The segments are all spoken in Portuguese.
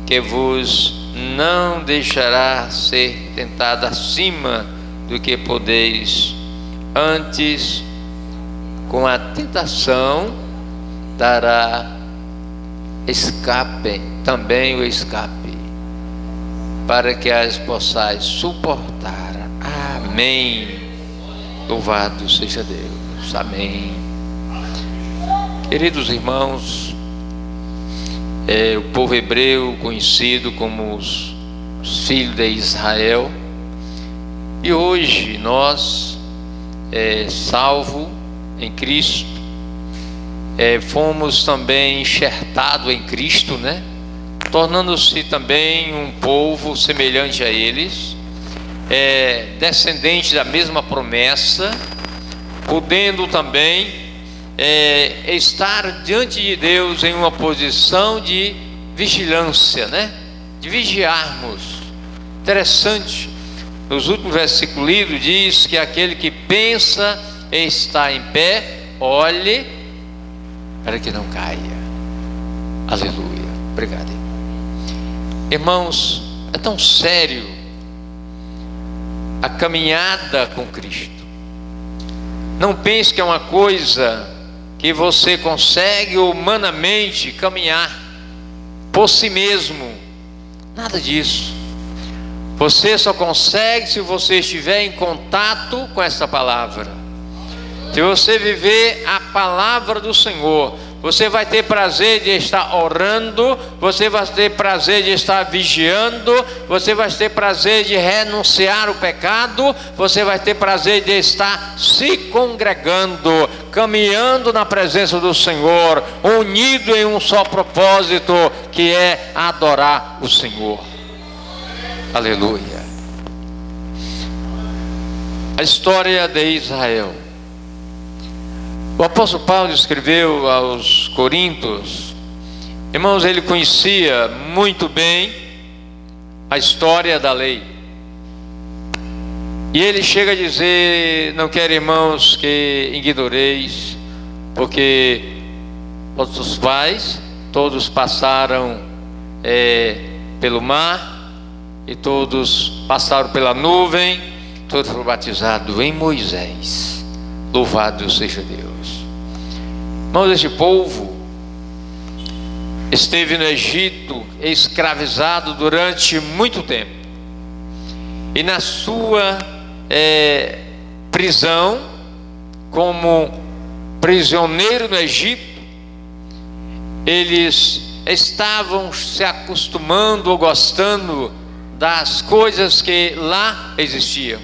que vos não deixará ser tentado acima do que podeis, antes com a tentação dará escape, também o escape, para que as possais suportar. Amém. Louvado seja Deus. Amém. Queridos irmãos, o povo hebreu, conhecido como os filhos de Israel, e hoje nós, salvo em Cristo, fomos também enxertados em Cristo, né? Tornando-se também um povo semelhante a eles, descendente da mesma promessa, podendo também estar diante de Deus em uma posição de vigilância, né? De vigiarmos. Interessante, nos últimos versículos lidos diz que aquele que pensa estar em pé, olhe para que não caia. Aleluia. Obrigado. Irmãos, é tão sério a caminhada com Cristo. Não pense que é uma coisa que você consegue humanamente caminhar por si mesmo. Nada disso. Você só consegue se você estiver em contato com essa palavra. Se você viver a palavra do Senhor, você vai ter prazer de estar orando, você vai ter prazer de estar vigiando, você vai ter prazer de renunciar o pecado, você vai ter prazer de estar se congregando, caminhando na presença do Senhor, unido em um só propósito, que é adorar o Senhor. Aleluia. A história de Israel. O apóstolo Paulo escreveu aos Coríntios. Irmãos, ele conhecia muito bem a história da lei. E ele chega a dizer: não quero, irmãos, que ignoreis, porque vossos pais todos passaram pelo mar, e todos passaram pela nuvem, todos foram batizados em Moisés. Louvado seja Deus. Irmãos, este povo esteve no Egito escravizado durante muito tempo, e na sua prisão como prisioneiro no Egito, eles estavam se acostumando ou gostando das coisas que lá existiam,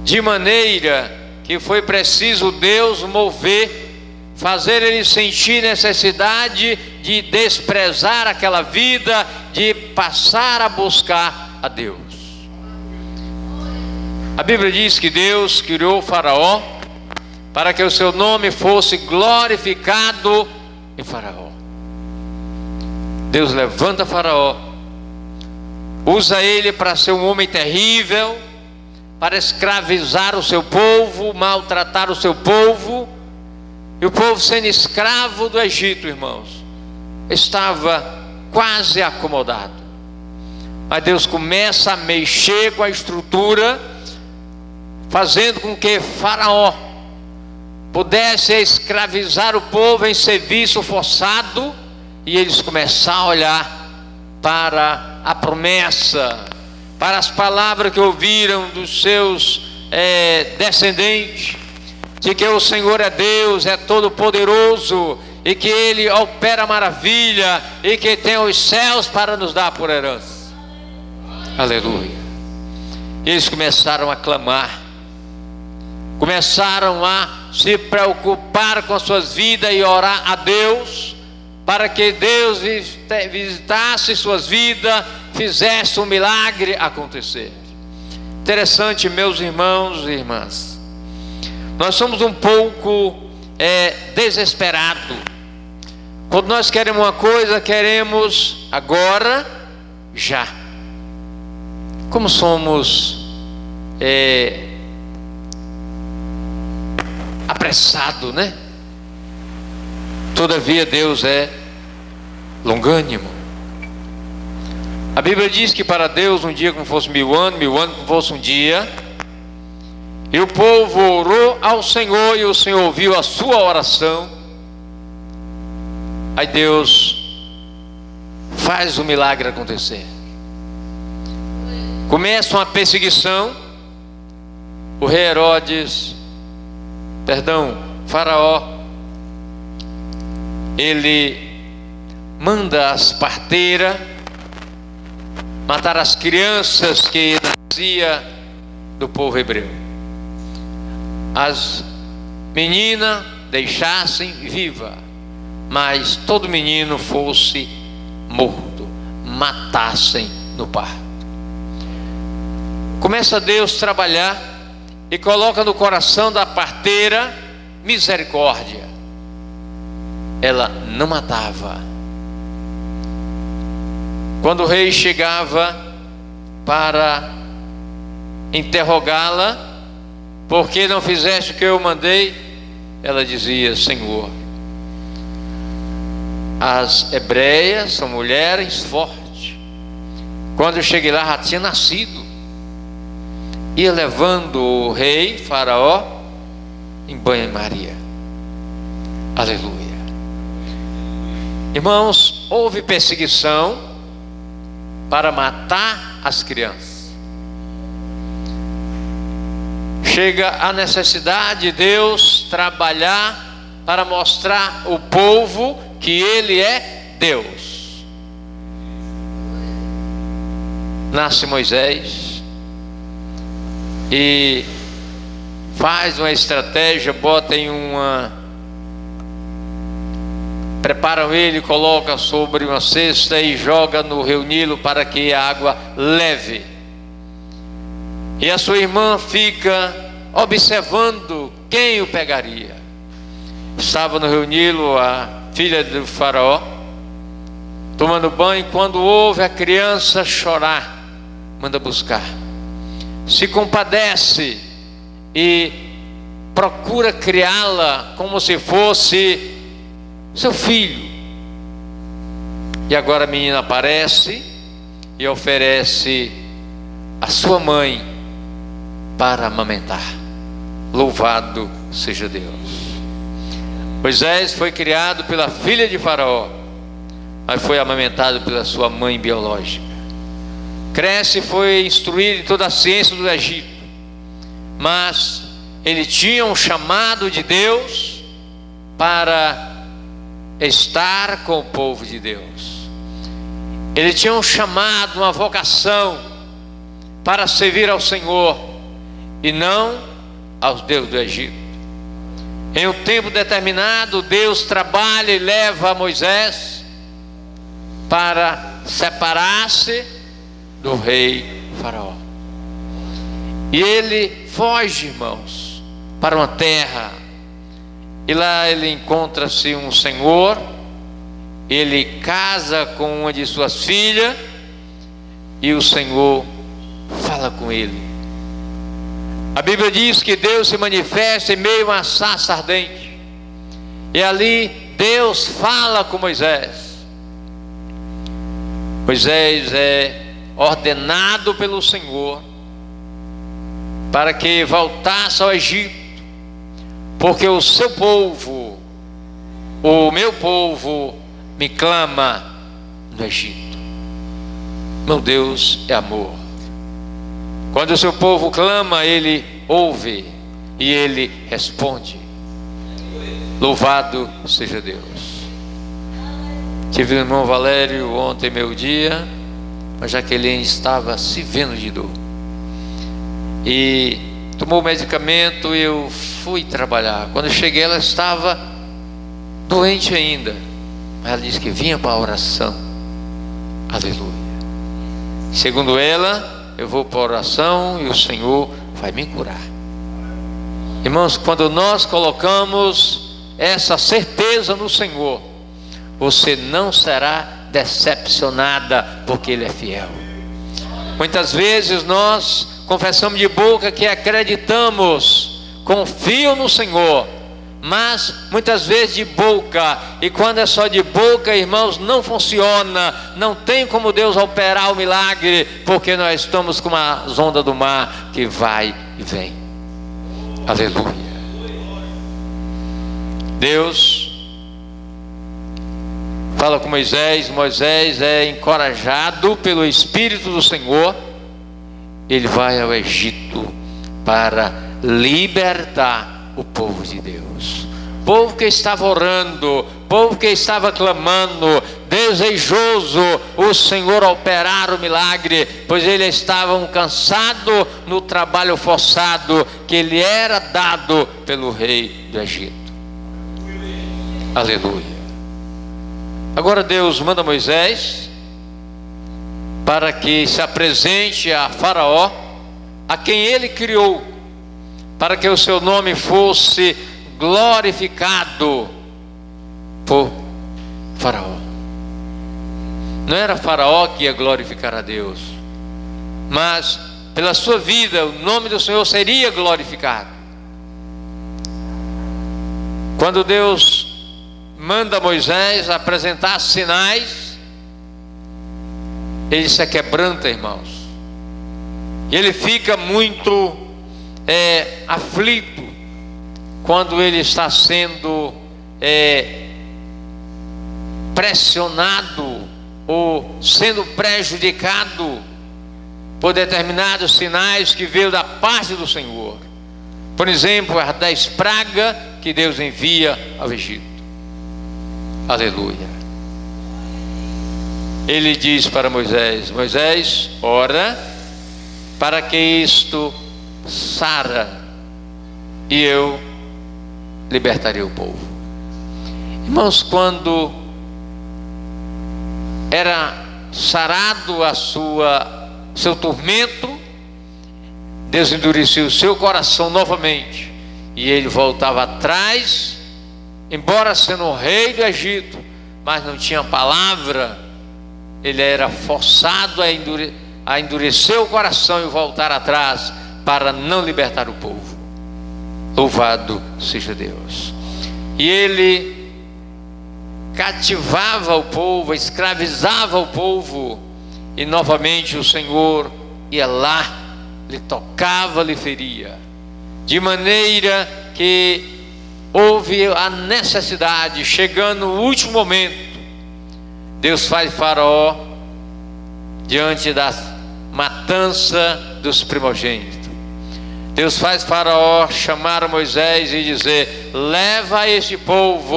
de maneira que foi preciso Deus mover, fazer eles sentir necessidade de desprezar aquela vida, de passar a buscar a Deus. A Bíblia diz que Deus criou o Faraó para que o seu nome fosse glorificado em Faraó. Deus levanta Faraó, usa ele para ser um homem terrível, para escravizar o seu povo, maltratar o seu povo. E o povo, sendo escravo do Egito, irmãos, estava quase acomodado. Mas Deus começa a mexer com a estrutura, fazendo com que Faraó pudesse escravizar o povo em serviço forçado, e eles começaram a olhar para a promessa, para as palavras que ouviram dos seus descendentes, de que o Senhor é Deus, é todo poderoso, e que Ele opera maravilha, e que tem os céus para nos dar por herança. Aleluia. E eles começaram a clamar, começaram a se preocupar com as suas vidas e orar a Deus, para que Deus visitasse suas vidas, fizesse um milagre acontecer. Interessante, meus irmãos e irmãs, nós somos um pouco desesperados. Quando nós queremos uma coisa, queremos agora, já. Como somos apressados, né? Todavia Deus é longânimo, A Bíblia diz que para Deus um dia como fosse 1000 anos, 1000 anos como fosse um dia. E o povo orou ao Senhor e o Senhor ouviu a sua oração. Aí Deus faz o milagre acontecer. Começa uma perseguição. O rei Faraó, ele manda as parteiras matar as crianças que nasciam do povo hebreu. As meninas deixassem viva, mas todo menino fosse morto, matassem no parto. Começa Deus a trabalhar e coloca no coração da parteira misericórdia. Ela não matava. Quando o rei chegava para interrogá-la, por que não fizeste o que eu mandei? Ela dizia: Senhor, as hebreias são mulheres fortes. Quando eu cheguei lá já tinha nascido. Ia levando o rei Faraó em banho-maria. Aleluia. Irmãos, houve perseguição para matar as crianças. Chega a necessidade de Deus trabalhar para mostrar ao povo que Ele é Deus. Nasce Moisés e faz uma estratégia, preparam ele, coloca sobre uma cesta e joga no rio Nilo para que a água leve. E a sua irmã fica observando quem o pegaria. Estava no rio Nilo a filha do faraó, tomando banho, quando ouve a criança chorar, manda buscar. Se compadece e procura criá-la como se fosse seu filho. E agora a menina aparece e oferece a sua mãe para amamentar. Louvado seja Deus. Moisés foi criado pela filha de Faraó, mas foi amamentado pela sua mãe biológica. Cresce e foi instruído em toda a ciência do Egito, mas ele tinha um chamado de Deus para estar com o povo de Deus. Ele tinha um chamado, uma vocação para servir ao Senhor e não aos deuses do Egito. Em um tempo determinado, Deus trabalha e leva Moisés para separar-se do rei Faraó. E ele foge, irmãos, para uma terra. E lá ele encontra-se um senhor. Ele casa com uma de suas filhas. E o Senhor fala com ele. A Bíblia diz que Deus se manifesta em meio a uma sarça ardente. E ali Deus fala com Moisés. Moisés é ordenado pelo Senhor para que voltasse ao Egito, porque o seu povo, o meu povo, me clama no Egito. Meu Deus é amor. Quando o seu povo clama, Ele ouve e Ele responde. Louvado seja Deus. Tive o irmão Valério ontem meio-dia, mas Jaqueline estava se vendo de dor e tomou o medicamento. E eu fui trabalhar. Quando eu cheguei, ela estava doente ainda, mas ela disse que vinha para a oração. Aleluia. Segundo ela, eu vou para a oração e o Senhor vai me curar. Irmãos, quando nós colocamos essa certeza no Senhor, você não será decepcionada, porque Ele é fiel. Muitas vezes nós confessamos de boca que acreditamos, confio no Senhor, mas muitas vezes de boca, e quando é só de boca, irmãos, não funciona, não tem como Deus operar o milagre, porque nós estamos com uma onda do mar que vai e vem. Aleluia. Deus fala com Moisés. Moisés é encorajado pelo Espírito do Senhor, ele vai ao Egito para libertar o povo de Deus, povo que estava orando, povo que estava clamando, desejoso o Senhor operar o milagre, pois eles estavam cansados no trabalho forçado que lhe era dado pelo rei do Egito. Aleluia. Agora Deus manda Moisés para que se apresente a Faraó, a quem ele criou, para que o seu nome fosse glorificado por Faraó. Não era Faraó que ia glorificar a Deus, mas pela sua vida o nome do Senhor seria glorificado. Quando Deus manda Moisés apresentar sinais, ele se aquebranta, irmãos, e ele fica muito aflito quando ele está sendo pressionado ou sendo prejudicado por determinados sinais que veio da parte do Senhor. Por exemplo, as 10 pragas que Deus envia ao Egito. Aleluia. Ele diz para Moisés: Moisés, ora para que isto sara, e eu libertarei o povo. Irmãos, quando era sarado seu tormento, Deus endureceu o seu coração novamente, e ele voltava atrás, embora sendo o rei do Egito, mas não tinha palavra. Ele era forçado a endurecer o coração e voltar atrás para não libertar o povo. Louvado seja Deus. E ele cativava o povo, escravizava o povo, e novamente o Senhor ia lá, lhe tocava, lhe feria, de maneira que houve a necessidade. Chegando o último momento, Deus faz Faraó diante da matança dos primogênitos. Deus faz Faraó chamar Moisés e dizer: leva este povo,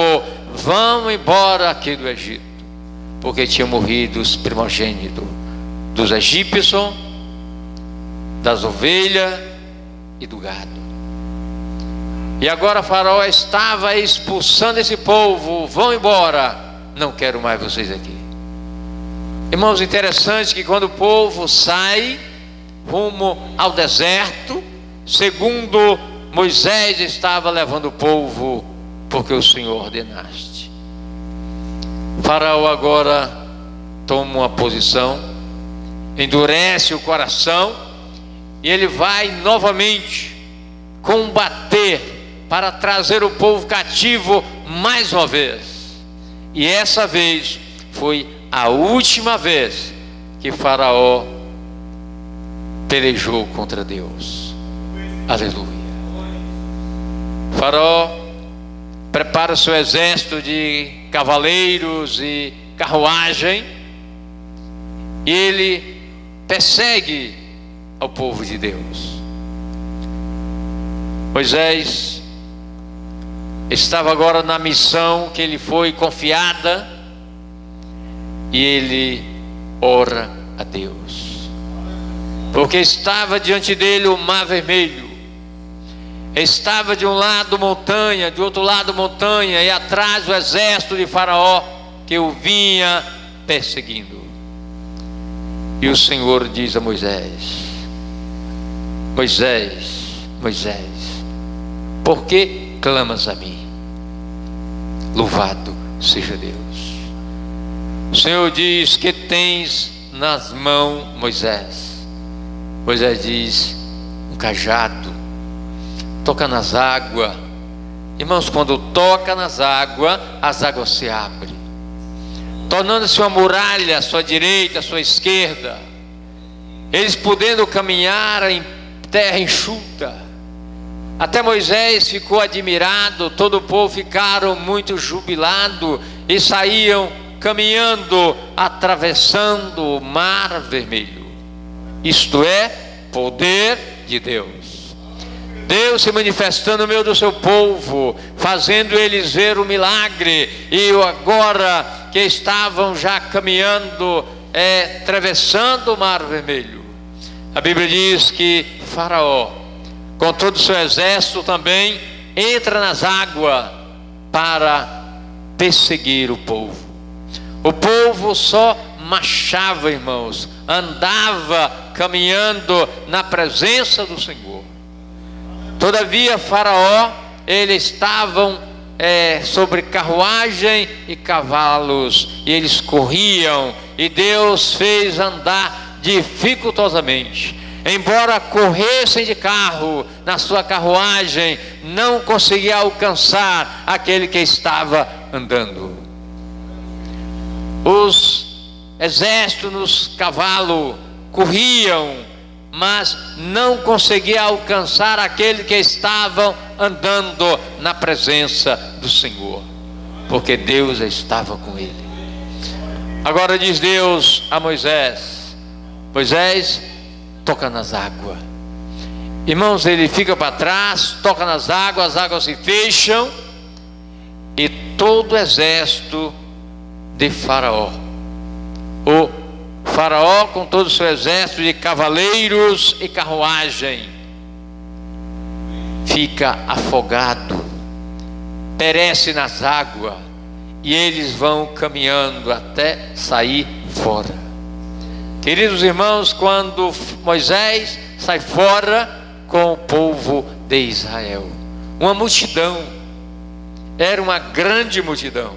vamos embora aqui do Egito, porque tinha morrido os primogênitos dos egípcios, das ovelhas e do gado. E agora Faraó estava expulsando esse povo: vão embora, não quero mais vocês aqui. Irmãos, interessante que quando o povo sai rumo ao deserto, segundo Moisés estava levando o povo, porque o Senhor ordenaste. Faraó agora toma uma posição, endurece o coração, e ele vai novamente combater para trazer o povo cativo mais uma vez. E essa vez foi a última vez que Faraó pelejou contra Deus. Aleluia. Faraó prepara o seu exército de cavaleiros e carruagem, e ele persegue ao povo de Deus. Moisés estava agora na missão que lhe foi confiada, e ele ora a Deus, porque estava diante dele o mar vermelho, estava de um lado montanha, de outro lado montanha, e atrás o exército de Faraó que o vinha perseguindo. E o Senhor diz a Moisés: Moisés, Moisés, por que clamas a mim? Louvado seja Deus. O Senhor diz: que tens nas mãos, Moisés? Moisés diz: um cajado. Toca nas águas, Irmãos, quando toca nas águas, as águas se abrem, tornando-se uma muralha à sua direita, à sua esquerda, eles podendo caminhar em terra enxuta. Até Moisés ficou admirado, todo o povo ficaram muito jubilado e saíam caminhando, atravessando o mar vermelho. Isto é poder de Deus. Deus se manifestando no meio do seu povo, fazendo eles ver o milagre. E agora que estavam já caminhando, atravessando o mar vermelho, a Bíblia diz que Faraó, com todo o seu exército, também entra nas águas para perseguir o povo. O povo só marchava, irmãos, andava caminhando na presença do Senhor. Todavia Faraó, eles estavam sobre carruagem e cavalos, e eles corriam, e Deus fez andar dificultosamente. Embora corressem de carro, na sua carruagem, não conseguia alcançar aquele que estava andando. Os exércitos nos cavalos corriam, mas não conseguia alcançar aquele que estavam andando na presença do Senhor, porque Deus estava com ele. Agora diz Deus a Moisés: Moisés, toca nas águas. Irmãos, ele fica para trás, toca nas águas, as águas se fecham, e todo o exército de Faraó, o Faraó com todo o seu exército de cavaleiros e carruagem, fica afogado, perece nas águas, e eles vão caminhando até sair fora. Queridos irmãos, quando Moisés sai fora com o povo de Israel, uma multidão, era uma grande multidão,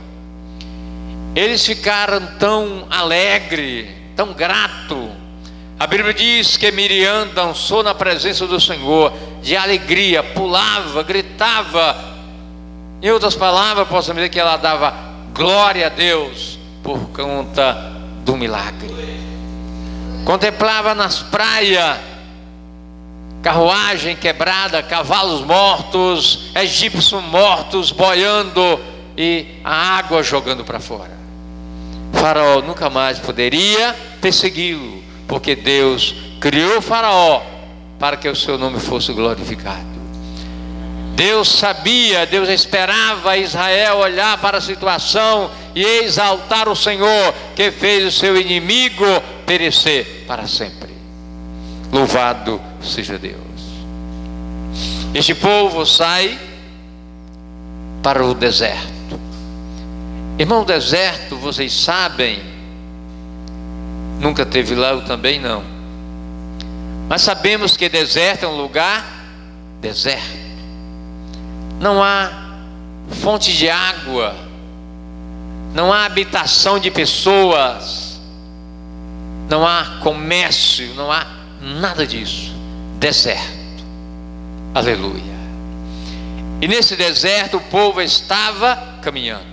eles ficaram tão alegres, tão grato. A Bíblia diz que Miriam dançou na presença do Senhor de alegria, pulava, gritava. Em outras palavras, posso dizer que ela dava glória a Deus por conta do milagre. Contemplava nas praias carruagem quebrada, cavalos mortos, egípcios mortos boiando e a água jogando para fora. Faraó nunca mais poderia persegui-lo, porque Deus criou Faraó para que o seu nome fosse glorificado. Deus sabia, Deus esperava Israel olhar para a situação e exaltar o Senhor, que fez o seu inimigo perecer para sempre. Louvado seja Deus. Este povo sai para o deserto. Irmão, o deserto, vocês sabem, nunca teve lá, eu também não, mas sabemos que deserto é um lugar deserto. Não há fonte de água, não há habitação de pessoas, não há comércio, não há nada disso. Deserto. Aleluia. E nesse deserto o povo estava caminhando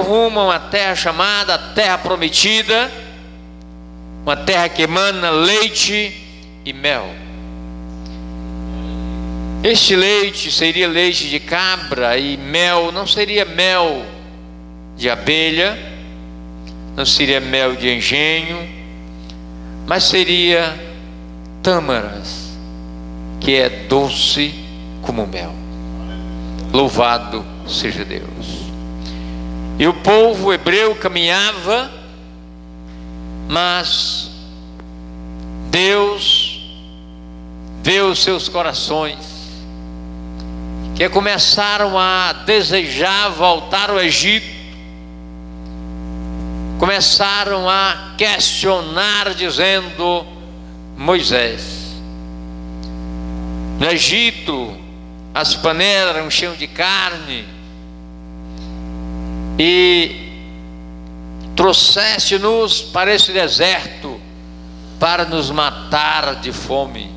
rumo a uma terra chamada Terra Prometida, uma terra que emana leite e mel. Este leite seria leite de cabra, e mel não seria mel de abelha, não seria mel de engenho, mas seria tâmaras, que é doce como mel. Louvado seja Deus. E o povo hebreu caminhava, mas Deus vê os seus corações, que começaram a desejar voltar ao Egito, começaram a questionar, dizendo: Moisés, no Egito as panelas eram cheias de carne, e trouxeste-nos para esse deserto para nos matar de fome.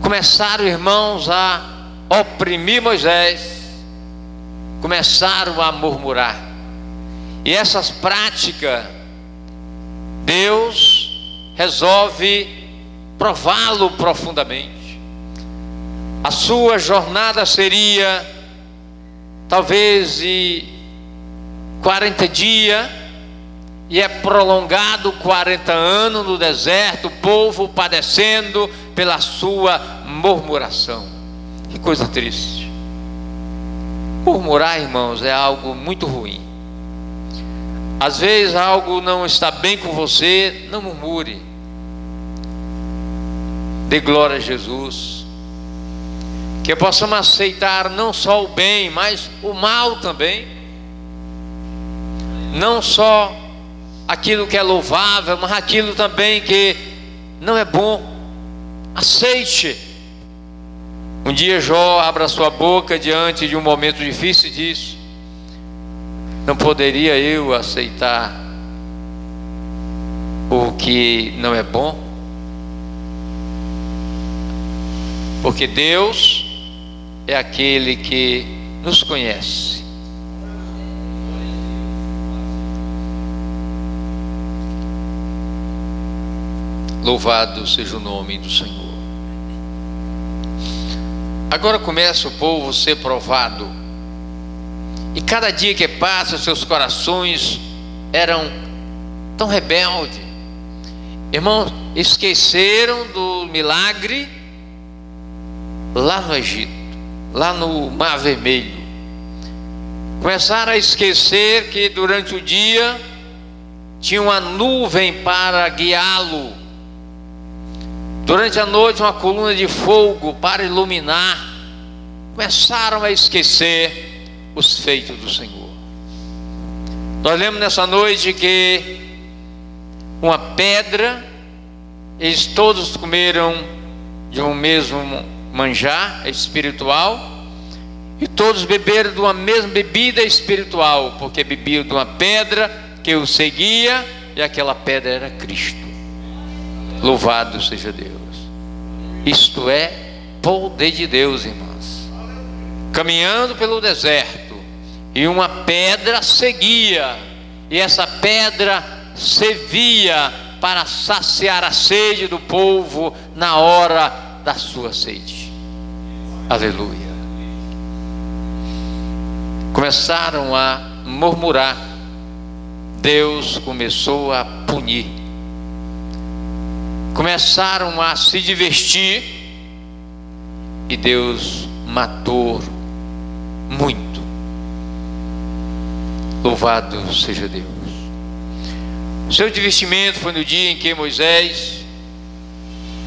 Começaram, irmãos, a oprimir Moisés, começaram a murmurar. E essas práticas, Deus resolve prová-lo profundamente. A sua jornada seria talvez de 40 dias, e é prolongado 40 anos no deserto, o povo padecendo pela sua murmuração. Que coisa triste. Murmurar, irmãos, é algo muito ruim. Às vezes algo não está bem com você, não murmure. Dê glória a Jesus. Que possamos aceitar não só o bem, mas o mal também. Não só aquilo que é louvável, mas aquilo também que não é bom. Aceite. Um dia Jó abre a sua boca diante de um momento difícil e diz: não poderia eu aceitar o que não é bom? Porque Deus é aquele que nos conhece. Louvado seja o nome do Senhor. Agora começa o povo a ser provado. E cada dia que passa, seus corações eram tão rebeldes. Irmãos, esqueceram do milagre lá no Egito, lá no Mar Vermelho. Começaram a esquecer que durante o dia tinha uma nuvem para guiá-lo. Durante a noite uma coluna de fogo para iluminar. Começaram a esquecer os feitos do Senhor. Nós lemos nessa noite que uma pedra, eles todos comeram de um mesmo manjar espiritual, e todos beberam de uma mesma bebida espiritual, porque bebiam de uma pedra que os seguia, e aquela pedra era Cristo. Louvado seja Deus. Isto é poder de Deus, irmãos. Caminhando pelo deserto, e uma pedra seguia, e essa pedra servia para saciar a sede do povo na hora da sua sede. Aleluia. Começaram a murmurar. Deus começou a punir. Começaram a se divertir, e Deus matou muito. Louvado seja Deus. O seu divertimento foi no dia em que Moisés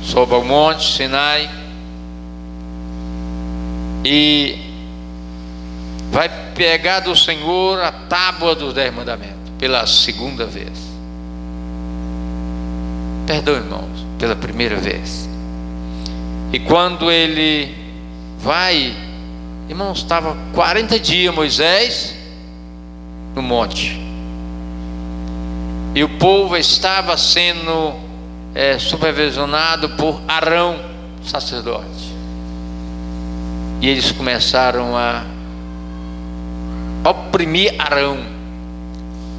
sobe ao monte Sinai e vai pegar do Senhor a tábua dos 10 mandamentos pela segunda vez. Perdão, irmãos, pela primeira vez. E quando ele vai, irmãos, estava 40 dias Moisés no monte, e o povo estava sendo supervisionado por Arão, sacerdote. E eles começaram a oprimir Arão.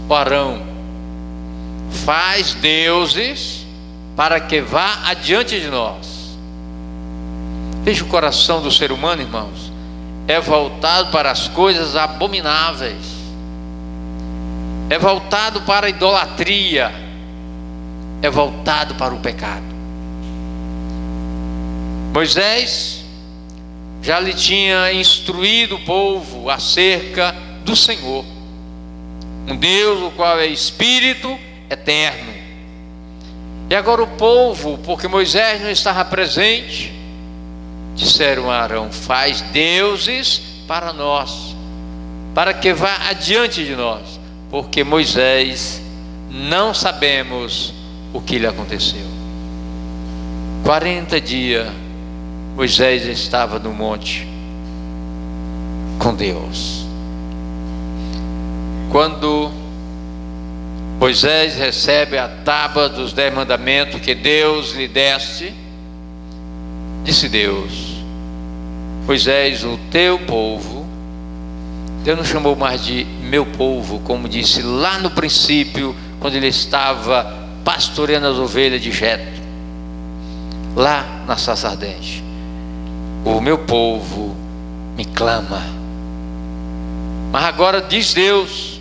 O Arão faz deuses para que vá adiante de nós. Veja, o coração do ser humano, irmãos, é voltado para as coisas abomináveis, é voltado para a idolatria, é voltado para o pecado. Moisés já lhe tinha instruído o povo acerca do Senhor, um Deus o qual é Espírito eterno. E agora o povo, porque Moisés não estava presente, disseram a Arão: faz deuses para nós, para que vá adiante de nós, porque Moisés não sabemos o que lhe aconteceu. 40 dias Moisés estava no monte com Deus. Quando Moisés recebe a tábua dos 10 mandamentos que Deus lhe deste, disse Deus: Moisés, o teu povo, Deus não chamou mais de meu povo, como disse lá no princípio, quando ele estava pastoreando as ovelhas de Jetro, lá na sarça ardente. O meu povo me clama. Mas agora diz Deus: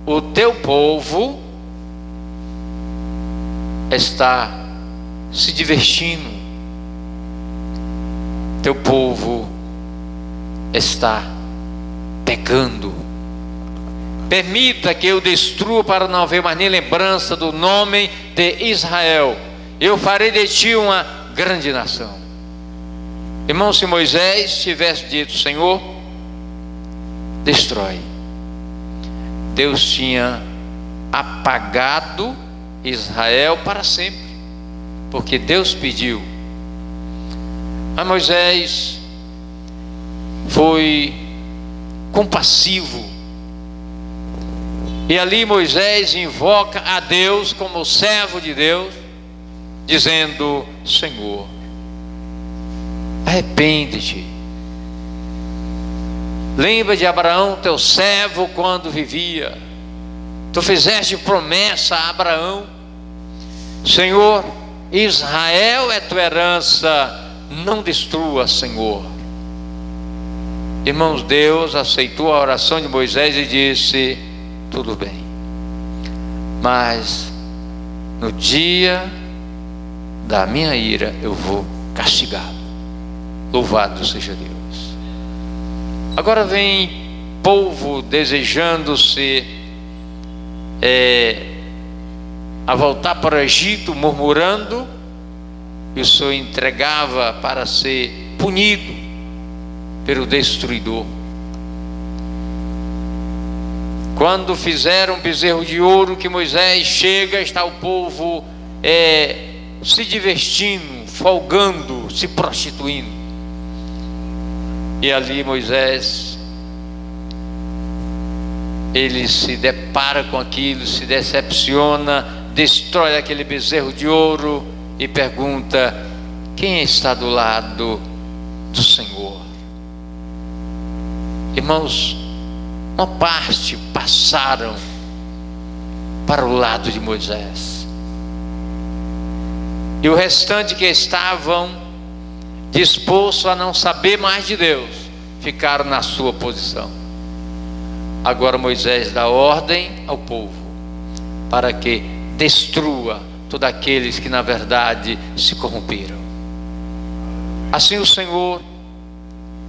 o teu povo está se divertindo, teu povo está pecando. Permita que eu destrua para não haver mais nem lembrança do nome de Israel. Eu farei de ti uma grande nação. Irmão, se Moisés tivesse dito: Senhor, destrói, Deus tinha apagado Israel para sempre, porque Deus pediu. Mas Moisés foi compassivo, e ali Moisés invoca a Deus como servo de Deus, dizendo: Senhor, arrepende-te. Lembra de Abraão, teu servo, quando vivia. Tu fizeste promessa a Abraão. Senhor, Israel é tua herança, não destrua, Senhor. Irmãos, Deus aceitou a oração de Moisés e disse: tudo bem, mas no dia da minha ira eu vou castigá-lo. Louvado seja Deus. Agora vem povo desejando-se a voltar para o Egito, murmurando, e o Senhor entregava para ser punido pelo destruidor. Quando fizeram um bezerro de ouro, que Moisés chega, está o povo se divertindo, folgando, se prostituindo. E ali Moisés, ele se depara com aquilo, se decepciona, destrói aquele bezerro de ouro e pergunta: quem está do lado do Senhor? Irmãos, uma parte passaram para o lado de Moisés, e o restante que estavam dispostos a não saber mais de Deus, ficaram na sua posição. Agora Moisés dá ordem ao povo para que destrua todos aqueles que na verdade se corromperam. Assim o Senhor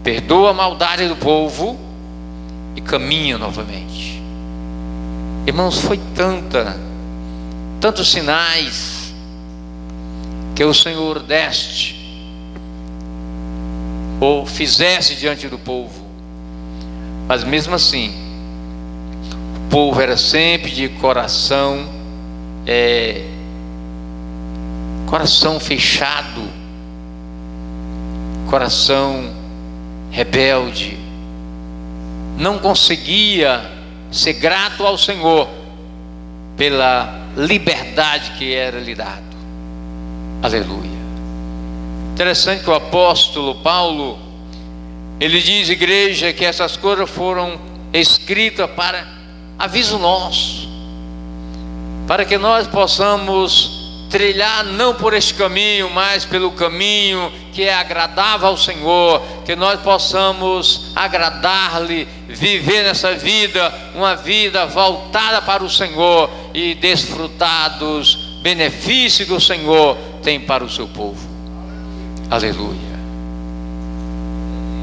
perdoa a maldade do povo e caminha novamente. Irmãos, foi tantos sinais que o Senhor deste ou fizesse diante do povo, mas mesmo assim o povo era sempre de coração fechado, coração rebelde, não conseguia ser grato ao Senhor pela liberdade que era lhe dado. Aleluia. Interessante que o apóstolo Paulo, ele diz, igreja, que essas coisas foram escritas para aviso nosso, para que nós possamos trilhar não por este caminho, mas pelo caminho que é agradável ao Senhor, que nós possamos agradar-lhe, viver nessa vida, uma vida voltada para o Senhor e desfrutar dos benefícios que o Senhor tem para o seu povo. Aleluia.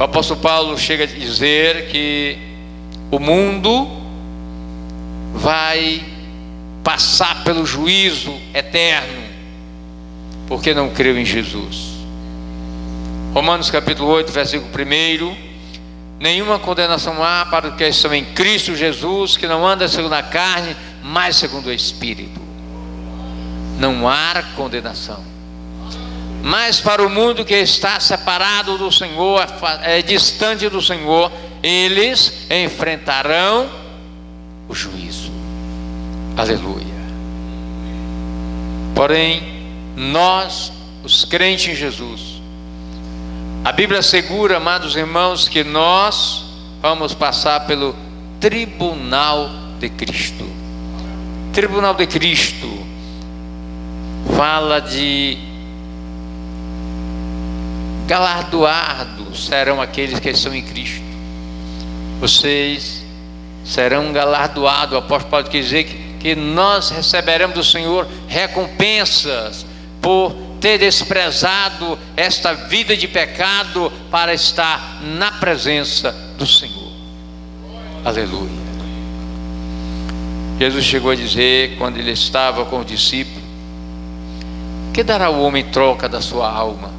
O apóstolo Paulo chega a dizer que o mundo vai passar pelo juízo eterno porque não creu em Jesus. Romanos capítulo 8, versículo 1: nenhuma condenação há para os que estão em Cristo Jesus, que não anda segundo a carne, mas segundo o Espírito. Não há condenação. Mas para o mundo que está separado do Senhor, distante do Senhor, eles enfrentarão o juízo. Aleluia. Porém, nós, os crentes em Jesus, A Bíblia assegura, amados irmãos, que nós vamos passar pelo tribunal de Cristo. Tribunal de Cristo fala de galardoados serão aqueles que estão em Cristo. Vocês serão galardoados. O apóstolo Paulo quer dizer que nós receberemos do Senhor recompensas por ter desprezado esta vida de pecado para estar na presença do Senhor. Aleluia. Jesus chegou a dizer, quando ele estava com os discípulos: que dará o homem em troca da sua alma?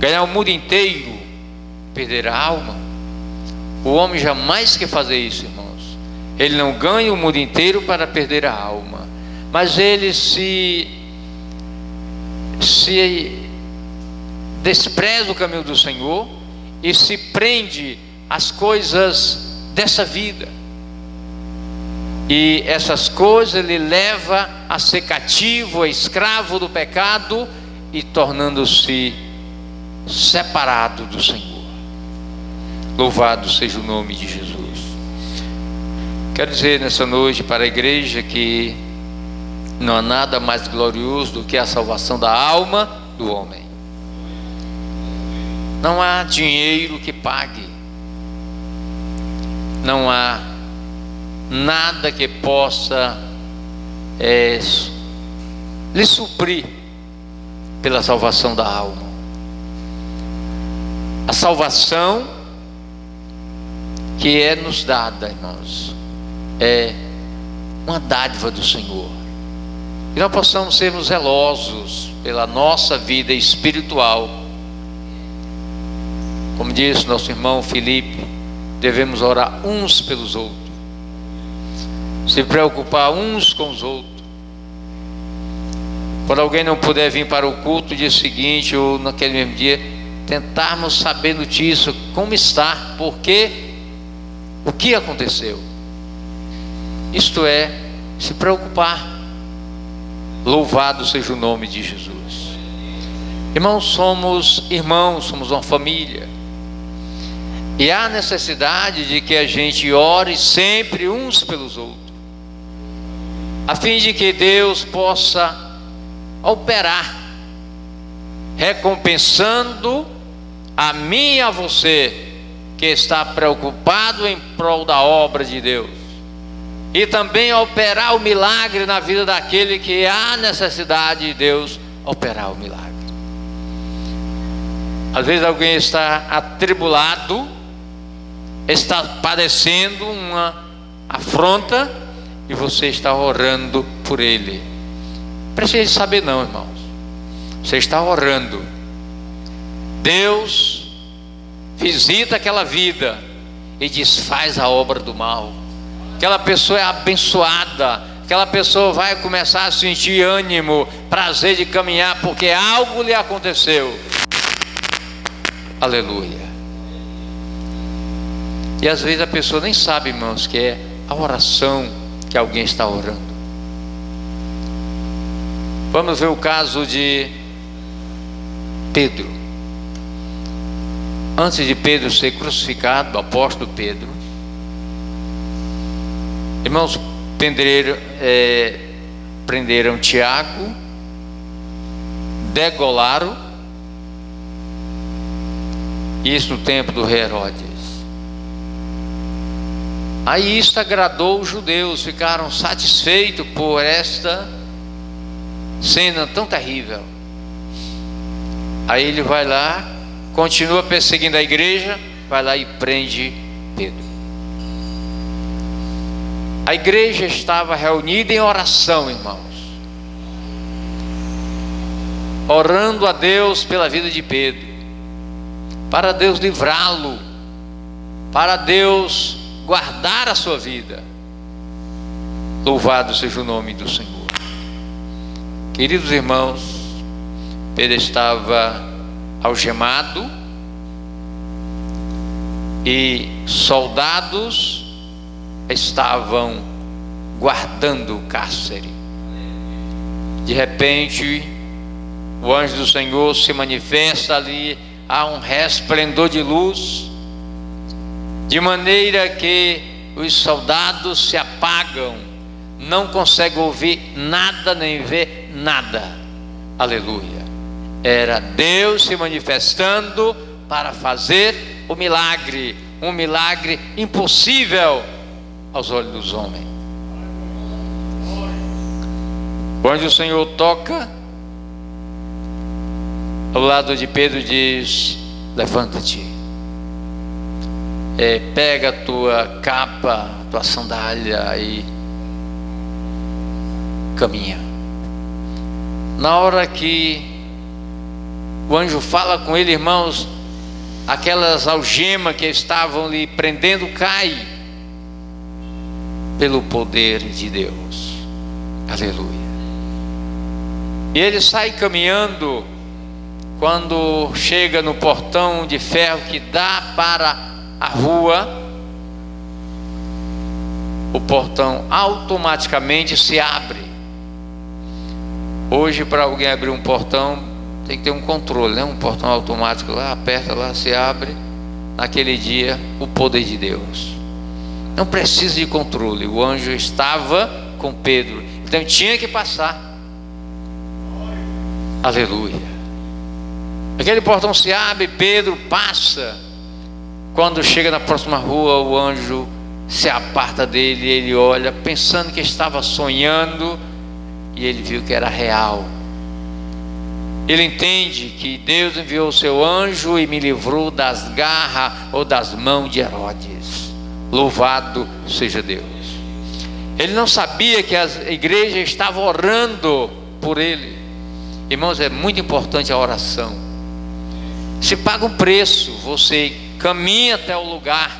Ganhar o mundo inteiro, perder a alma? O homem jamais quer fazer isso, irmãos. Ele não ganha o mundo inteiro para perder a alma, mas ele se despreza o caminho do Senhor e se prende às coisas dessa vida, e essas coisas ele leva a ser cativo, a escravo do pecado, e tornando-se separado do Senhor. Louvado seja o nome de Jesus. Quero dizer nessa noite para a igreja que não há nada mais glorioso do que a salvação da alma do homem. Não há dinheiro que pague, não há nada que possa lhe suprir pela salvação da alma. A salvação que é nos dada, irmãos, é uma dádiva do Senhor. Que nós possamos sermos zelosos pela nossa vida espiritual. Como disse nosso irmão Felipe, devemos orar uns pelos outros, se preocupar uns com os outros. Quando alguém não puder vir para o culto no dia seguinte ou naquele mesmo dia, tentarmos saber notícia, como está, por quê, o que aconteceu. Isto é, se preocupar. Louvado seja o nome de Jesus. Irmãos, somos uma família, e há necessidade de que a gente ore sempre uns pelos outros, a fim de que Deus possa operar, recompensando a mim e a você que está preocupado em prol da obra de Deus, e também operar o milagre na vida daquele que há necessidade de Deus operar o milagre. Às vezes alguém está atribulado, está padecendo uma afronta, e você está orando por ele. Não precisa saber não, irmãos. Você está orando. Deus visita aquela vida e desfaz a obra do mal. Aquela pessoa é abençoada, aquela pessoa vai começar a sentir ânimo, prazer de caminhar, porque algo lhe aconteceu. Aleluia. E às vezes a pessoa nem sabe, irmãos, que é a oração que alguém está orando. Vamos ver o caso de Pedro. Antes de Pedro ser crucificado, o apóstolo Pedro, irmãos, prenderam Tiago, degolaram, isso no tempo do rei Herodes. Aí isto agradou os judeus, ficaram satisfeitos por esta cena tão terrível. Aí ele vai lá, continua perseguindo a igreja, vai lá e prende Pedro. A igreja estava reunida em oração, irmãos, orando a Deus pela vida de Pedro, para Deus livrá-lo, para Deus guardar a sua vida. Louvado seja o nome do Senhor. Queridos irmãos, Pedro estava algemado e soldados estavam guardando o cárcere. De repente, o anjo do Senhor se manifesta ali há um resplendor de luz, de maneira que os soldados se apagam, não conseguem ouvir nada nem ver nada. Aleluia. Era Deus se manifestando para fazer o milagre, um milagre impossível aos olhos dos homens. Quando o Senhor toca ao lado de Pedro, diz: levanta-te, pega a tua capa, a tua sandália e caminha. Na hora que o anjo fala com ele, irmãos, aquelas algemas que estavam lhe prendendo caem pelo poder de Deus. Aleluia. E ele sai caminhando. Quando chega no portão de ferro que dá para a rua, o portão automaticamente se abre. Hoje, para alguém abrir um portão, tem que ter um controle, né? Um portão automático lá, aperta lá, se abre. Naquele dia, o poder de Deus. Não precisa de controle. O anjo estava com Pedro, então tinha que passar. Aleluia. Aquele portão se abre, Pedro passa. Quando chega na próxima rua, o anjo se aparta dele, ele olha, pensando que estava sonhando, e ele viu que era real. Ele entende que Deus enviou o seu anjo e me livrou das garras ou das mãos de Herodes. Louvado seja Deus. Ele não sabia que a igreja estava orando por ele. Irmãos, é muito importante a oração. Se paga um preço, você caminha até o lugar,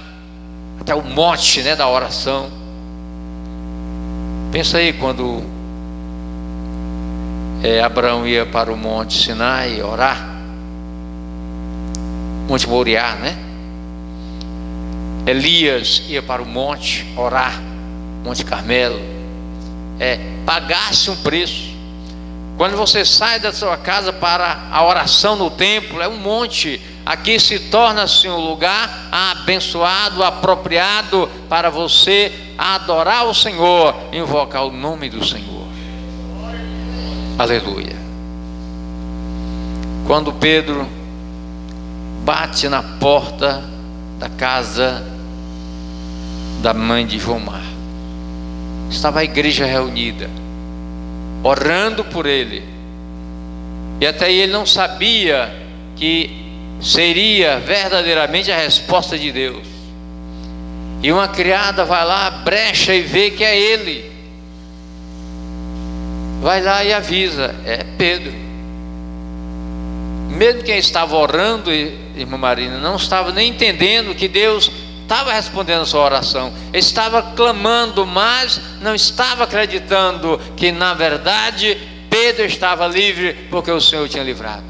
até o monte, da oração. Pensa aí quando Abraão ia para o monte Sinai orar, Monte Moriá, Elias ia para o monte orar, Monte Carmelo. Pagasse um preço. Quando você sai da sua casa para a oração no templo, é um monte. Aqui se torna-se um lugar abençoado, apropriado para você adorar o Senhor, invocar o nome do Senhor. Aleluia. Quando Pedro bate na porta da casa da mãe de João Mar, estava a igreja reunida, orando por ele, e até aí ele não sabia que seria verdadeiramente a resposta de Deus. E uma criada vai lá, brecha e vê que é ele, vai lá e avisa: é Pedro. Mesmo quem estava orando, irmã Marina, não estava nem entendendo que Deus estava respondendo a sua oração, estava clamando, mas não estava acreditando que na verdade Pedro estava livre, porque o Senhor tinha livrado.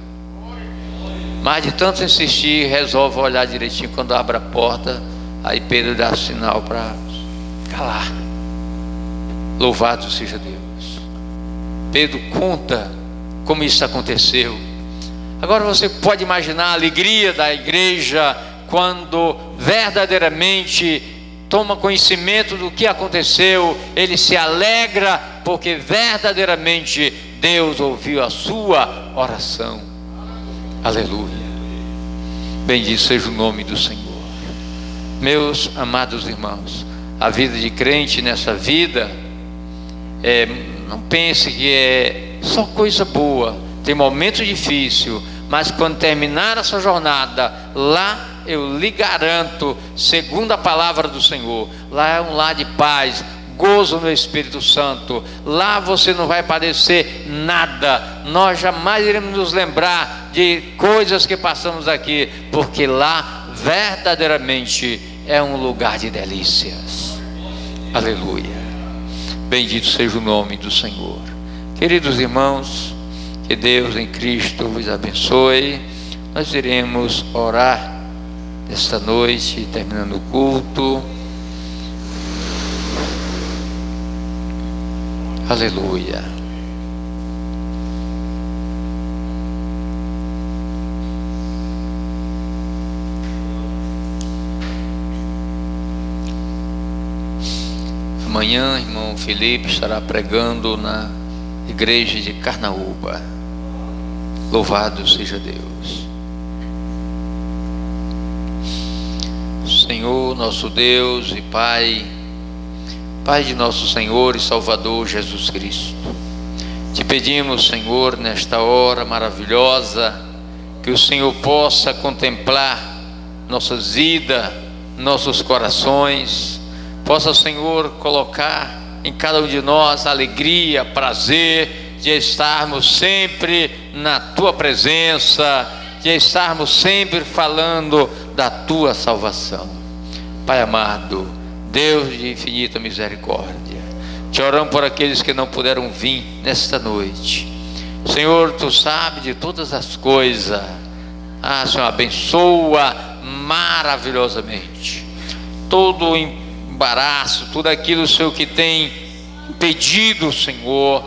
Mas de tanto insistir, resolve olhar direitinho. Quando abre a porta, aí Pedro dá sinal para calar. Louvado seja Deus. Pedro conta como isso aconteceu. Agora você pode imaginar a alegria da igreja quando verdadeiramente toma conhecimento do que aconteceu. Ele se alegra porque verdadeiramente Deus ouviu a sua oração. Aleluia. Bendito seja o nome do Senhor. Meus amados irmãos, a vida de crente nessa vida, não pense que é só coisa boa. Tem momento difícil, mas quando terminar essa jornada, lá eu lhe garanto, segundo a palavra do Senhor, lá é um lar de paz, gozo no Espírito Santo. Lá você não vai padecer nada. Nós jamais iremos nos lembrar de coisas que passamos aqui, porque lá verdadeiramente é um lugar de delícias. Aleluia. Bendito seja o nome do Senhor. Queridos irmãos, que Deus em Cristo vos abençoe. Nós iremos orar esta noite, terminando o culto. Aleluia. Amanhã, irmão Felipe estará pregando na igreja de Carnaúba. Louvado seja Deus. Senhor, nosso Deus e Pai, Pai de nosso Senhor e Salvador Jesus Cristo, te pedimos, Senhor, nesta hora maravilhosa, que o Senhor possa contemplar nossas vidas, nossos corações, possa, Senhor, colocar em cada um de nós alegria, prazer de estarmos sempre na Tua presença, de estarmos sempre falando da Tua salvação. Pai amado, Deus de infinita misericórdia, te oramos por aqueles que não puderam vir nesta noite. Senhor, Tu sabes de todas as coisas. Senhor, abençoa maravilhosamente todo o embaraço, tudo aquilo, Senhor, que tem impedido, Senhor.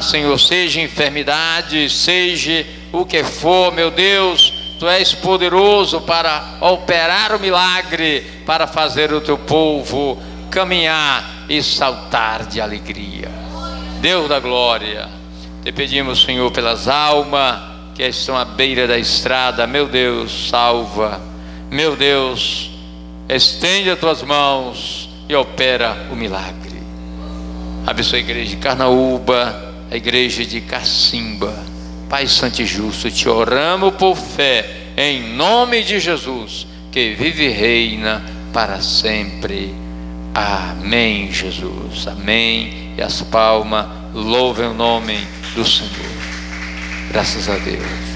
Senhor, seja enfermidade, seja o que for, meu Deus, Tu és poderoso para operar o milagre, para fazer o Teu povo caminhar e saltar de alegria. Deus da glória, te pedimos, Senhor, pelas almas que estão à beira da estrada. Meu Deus, salva. Meu Deus, estende as Tuas mãos e opera o milagre. Abençoa a igreja de Carnaúba, a igreja de Cacimba. Pai Santo e Justo, te oramos por fé, em nome de Jesus, que vive e reina para sempre. Amém, Jesus. Amém. E as palmas louvem o nome do Senhor. Graças a Deus.